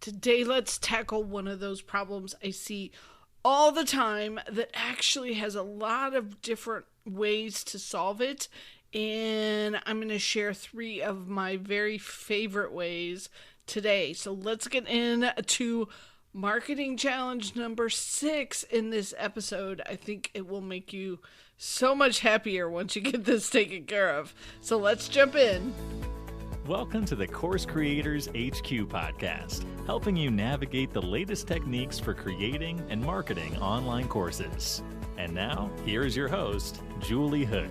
Today, let's tackle one of those problems I see all the time that actually has a lot of different ways to solve it. And I'm going to share 3 of my very favorite ways today. So let's get into marketing challenge number 6 in this episode. I think it will make you so much happier once you get this taken care of. So let's jump in. Welcome to the Course Creators HQ podcast, helping you navigate the latest techniques for creating and marketing online courses. And now, here's your host, Julie Hood.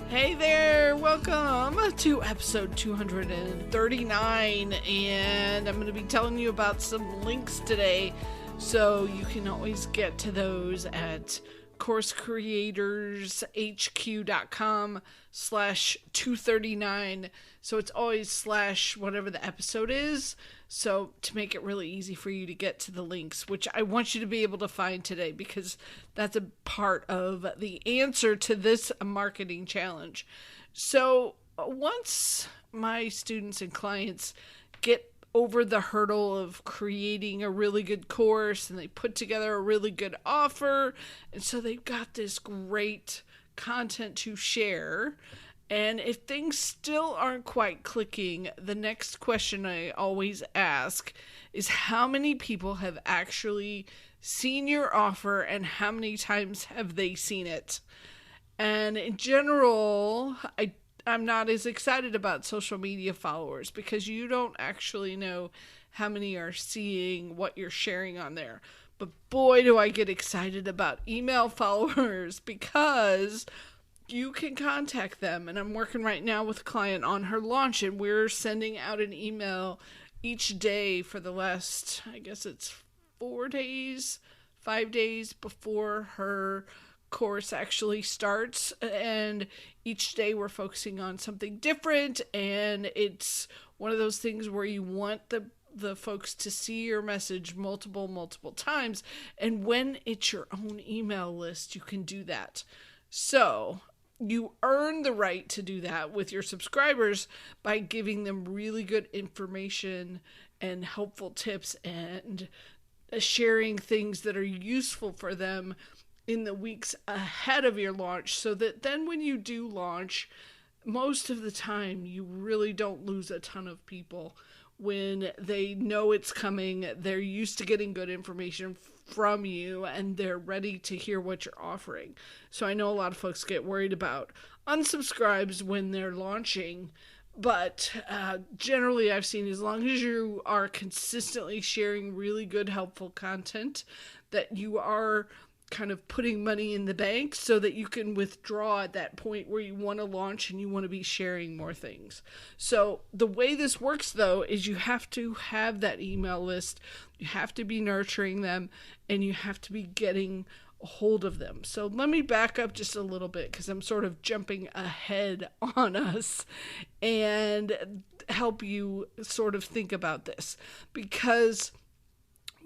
Hey there, welcome to episode 239, and I'm going to be telling you about some links today, so you can always get to those at coursecreatorshq.com/239. So it's always slash whatever the episode is. So to make it really easy for you to get to the links, which I want you to be able to find today, because that's a part of the answer to this marketing challenge. So once my students and clients get over the hurdle of creating a really good course and they put together a really good offer, and so they've got this great content to share, and if things still aren't quite clicking, the next question I always ask is how many people have actually seen your offer and how many times have they seen it? And in general, I'm not as excited about social media followers, because you don't actually know how many are seeing what you're sharing on there. But boy, do I get excited about email followers, because you can contact them. And I'm working right now with a client on her launch, and we're sending out an email each day for the last, I guess it's 5 days before her course actually starts, and each day we're focusing on something different, and it's one of those things where you want the folks to see your message multiple times, and when it's your own email list, you can do that. So you earn the right to do that with your subscribers by giving them really good information and helpful tips and sharing things that are useful for them in the weeks ahead of your launch, so that then when you do launch, most of the time you really don't lose a ton of people. When they know it's coming, they're used to getting good information from you, and they're ready to hear what you're offering. So I know a lot of folks get worried about unsubscribes when they're launching, but generally I've seen, as long as you are consistently sharing really good, helpful content, that you are kind of putting money in the bank so that you can withdraw at that point where you want to launch and you want to be sharing more things. So the way this works, though, is you have to have that email list, you have to be nurturing them, and you have to be getting a hold of them. So let me back up just a little bit, because I'm sort of jumping ahead on us, and help you sort of think about this, because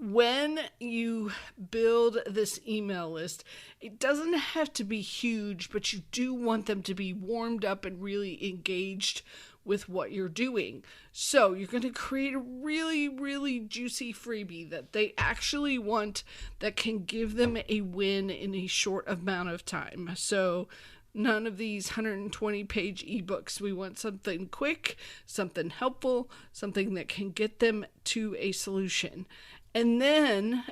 when you build this email list, it doesn't have to be huge, but you do want them to be warmed up and really engaged with what you're doing. So you're going to create a really juicy freebie that they actually want, that can give them a win in a short amount of time. So none of these 120-page ebooks. We want something quick, something helpful, something that can get them to a solution. And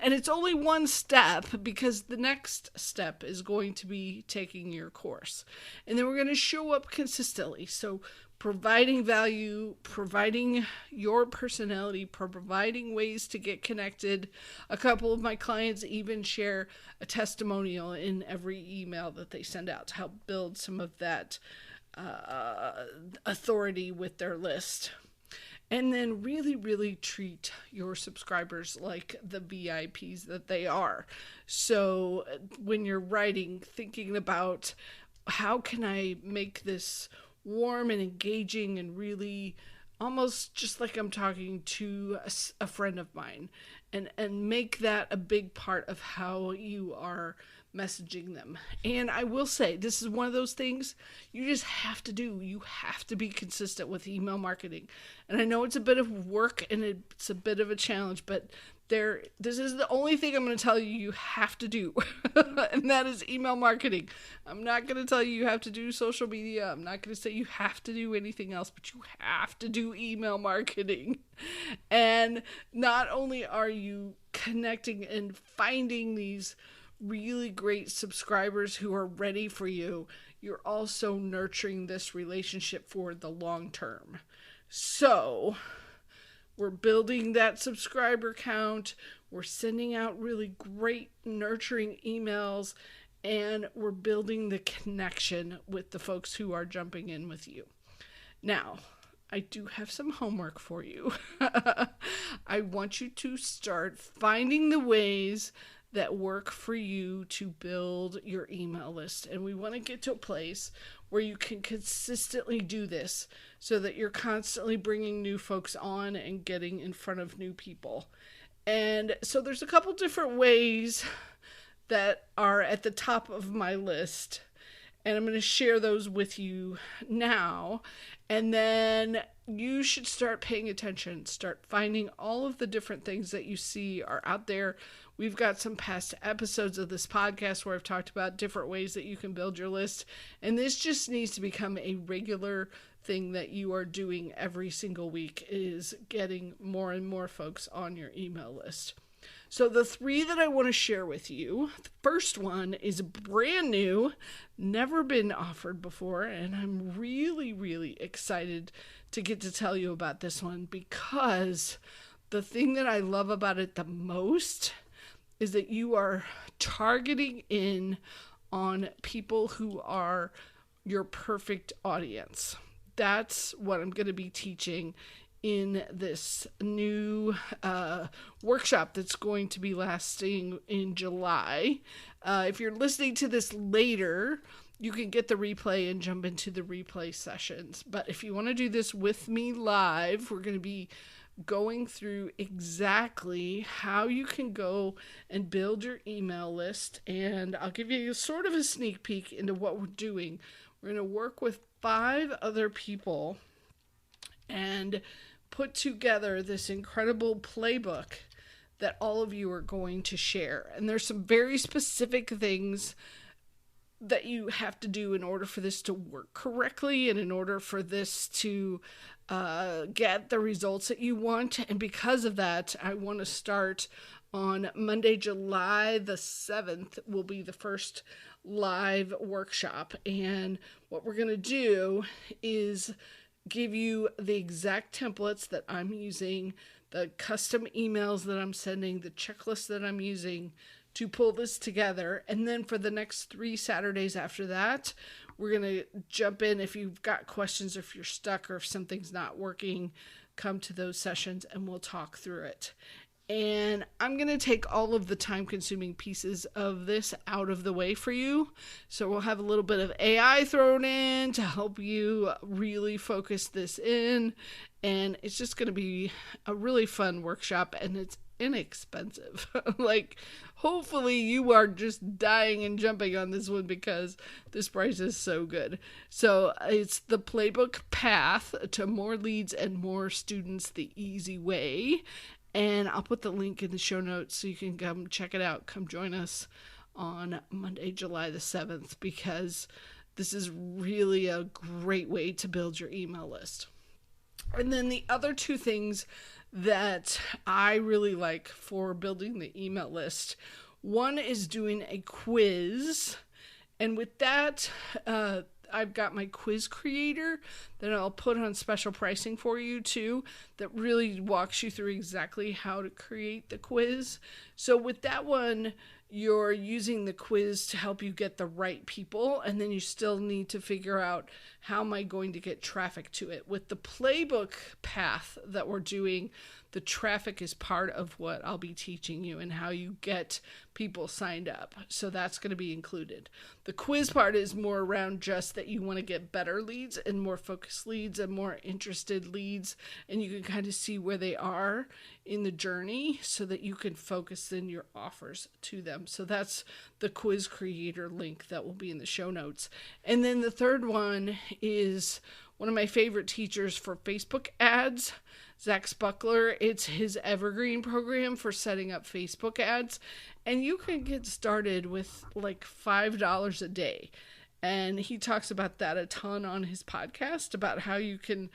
it's only one step, because the next step is going to be taking your course. And then we're going to show up consistently. So providing value, providing your personality, providing ways to get connected. A couple of my clients even share a testimonial in every email that they send out to help build some of that authority with their list. And then really treat your subscribers like the VIPs that they are. So when you're writing, thinking about how can I make this warm and engaging and really almost just like I'm talking to a friend of mine, and make that a big part of how you are messaging them. And I will say, this is one of those things you just have to do. You have to be consistent with email marketing. And I know it's a bit of work and it's a bit of a challenge, but this is the only thing I'm going to tell you have to do. And that is email marketing. I'm not going to tell you have to do social media. I'm not going to say you have to do anything else, but you have to do email marketing. And not only are you connecting and finding these really great subscribers who are ready for you, you're also nurturing this relationship for the long term. So we're building that subscriber count, we're sending out really great nurturing emails, and we're building the connection with the folks who are jumping in with you. Now, I do have some homework for you. I want you to start finding the ways that work for you to build your email list. And we want to get to a place where you can consistently do this so that you're constantly bringing new folks on and getting in front of new people. And so there's a couple different ways that are at the top of my list. And I'm going to share those with you now. And then you should start paying attention. Start finding all of the different things that you see are out there. We've got some past episodes of this podcast where I've talked about different ways that you can build your list. And this just needs to become a regular thing that you are doing every single week, is getting more and more folks on your email list. So the 3 that I want to share with you, the first one is brand new, never been offered before, and I'm really, really excited to get to tell you about this one, because the thing that I love about it the most is that you are targeting in on people who are your perfect audience. That's what I'm going to be teaching in this new workshop that's going to be lasting in July. If you're listening to this later, you can get the replay and jump into the replay sessions. But if you want to do this with me live, we're going to be going through exactly how you can go and build your email list. And I'll give you sort of a sneak peek into what we're doing. We're going to work with 5 other people and put together this incredible playbook that all of you are going to share. And there's some very specific things that you have to do in order for this to work correctly and in order for this to get the results that you want. And because of that, I want to start on Monday, July the 7th will be the first live workshop. And what we're going to do is give you the exact templates that I'm using, the custom emails that I'm sending, the checklist that I'm using to pull this together. And then for the next 3 Saturdays after that, we're going to jump in. If you've got questions, or if you're stuck, or if something's not working, come to those sessions and we'll talk through it. And I'm going to take all of the time-consuming pieces of this out of the way for you. So we'll have a little bit of AI thrown in to help you really focus this in. And it's just going to be a really fun workshop, and it's inexpensive. Like, hopefully you are just dying and jumping on this one because this price is so good. So it's the playbook path to more leads and more students the easy way. And I'll put the link in the show notes so you can come check it out. Come join us on Monday, July the 7th, because this is really a great way to build your email list. And then the other 2 things that I really like for building the email list, one is doing a quiz. And with that, I've got my quiz creator that I'll put on special pricing for you too, that really walks you through exactly how to create the quiz. So with that one, you're using the quiz to help you get the right people, and then you still need to figure out, how am I going to get traffic to it? With the playbook path that we're doing, the traffic is part of what I'll be teaching you and how you get people signed up. So that's going to be included. The quiz part is more around just that you want to get better leads and more focused leads and more interested leads. And you can kind of see where they are in the journey so that you can focus in your offers to them. So that's the quiz creator link that will be in the show notes. And then the third one is one of my favorite teachers for Facebook ads, Zach Spuckler. It's his evergreen program for setting up Facebook ads. And you can get started with like $5 a day. And he talks about that a ton on his podcast, about how you can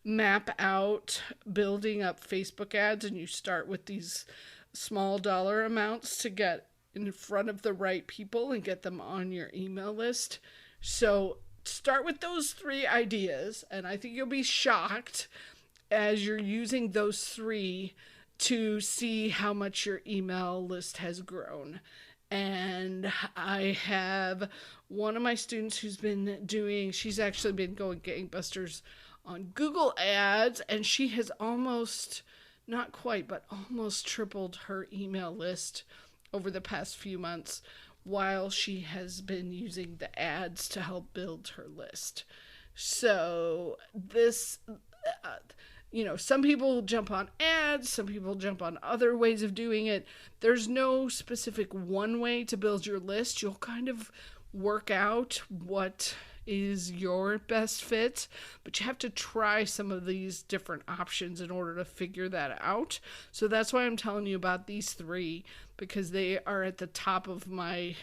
map out building up Facebook ads, and you start with these small dollar amounts to get in front of the right people and get them on your email list. So start with those 3 ideas, and I think you'll be shocked as you're using those 3 to see how much your email list has grown. And I have one of my students who's been she's actually been going gangbusters on Google Ads, and she has almost, not quite, but almost tripled her email list over the past few months while she has been using the ads to help build her list. So this, some people jump on ads, some people jump on other ways of doing it. There's no specific one way to build your list. You'll kind of work out what is your best fit, but you have to try some of these different options in order to figure that out. So that's why I'm telling you about these 3, because they are at the top of my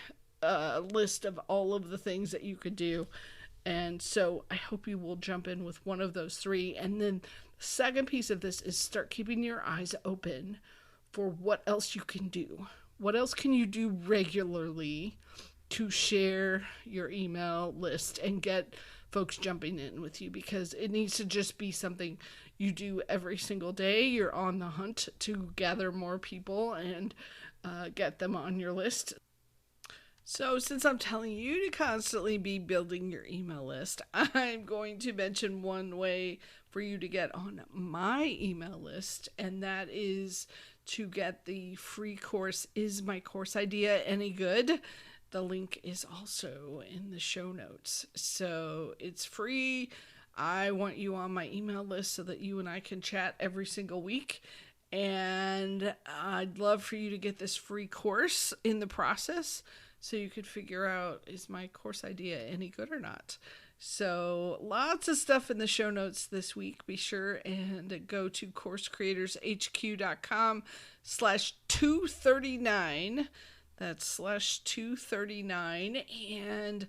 list of all of the things that you could do. And so I hope you will jump in with one of those 3. And then the second piece of this is start keeping your eyes open for what else you can do. What else can you do regularly to share your email list and get folks jumping in with you? Because it needs to just be something you do every single day. You're on the hunt to gather more people and get them on your list. So since I'm telling you to constantly be building your email list, I'm going to mention one way for you to get on my email list, and that is to get the free course, Is My Course Idea Any Good? The link is also in the show notes. So it's free. I want you on my email list so that you and I can chat every single week. And I'd love for you to get this free course in the process so you could figure out, is my course idea any good or not? So lots of stuff in the show notes this week. Be sure and go to coursecreatorshq.com/239. That's /239, and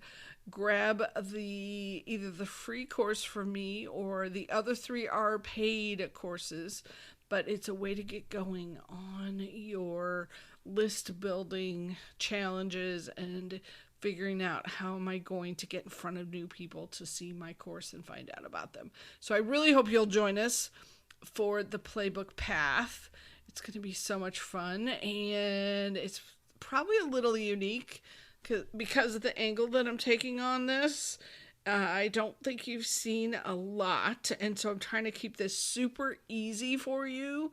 grab either the free course from me, or the other 3 are paid courses, but it's a way to get going on your list building challenges and figuring out how am I going to get in front of new people to see my course and find out about them. So I really hope you'll join us for the Playbook Path. It's going to be so much fun, and it's probably a little unique because of the angle that I'm taking on this. I don't think you've seen a lot, and so I'm trying to keep this super easy for you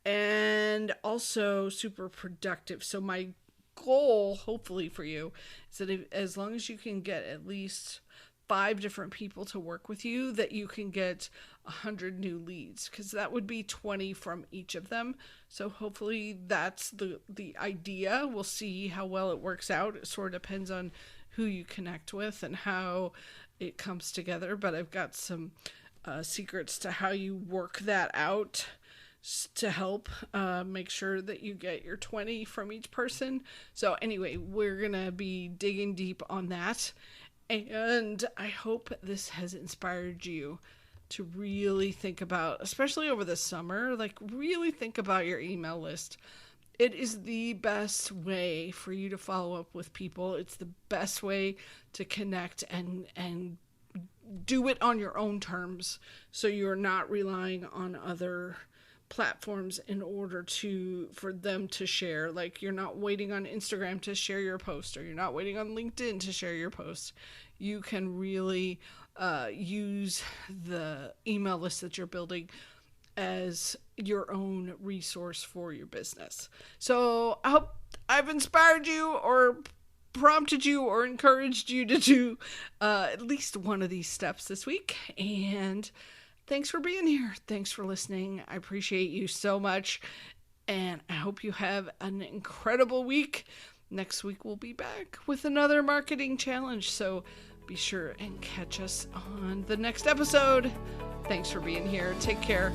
and also super productive. So my goal, hopefully for you, is that as long as you can get at least 5 different people to work with you, that you can get 100 new leads, because that would be 20 from each of them. So hopefully that's the idea. We'll see how well it works out. It sort of depends on who you connect with and how it comes together, but I've got some secrets to how you work that out to help make sure that you get your 20 from each person. So anyway, we're gonna be digging deep on that, and I hope this has inspired you to really think about, especially over the summer, really think about your email list. It is the best way for you to follow up with people. It's the best way to connect and do it on your own terms, so you're not relying on other platforms in order for them to share. Like, you're not waiting on Instagram to share your post, or you're not waiting on LinkedIn to share your post. You can really use the email list that you're building as your own resource for your business. So I hope I've inspired you or prompted you or encouraged you to do at least one of these steps this week. And thanks for being here. Thanks for listening. I appreciate you so much. And I hope you have an incredible week. Next week we'll be back with another marketing challenge. So be sure and catch us on the next episode. Thanks for being here. Take care.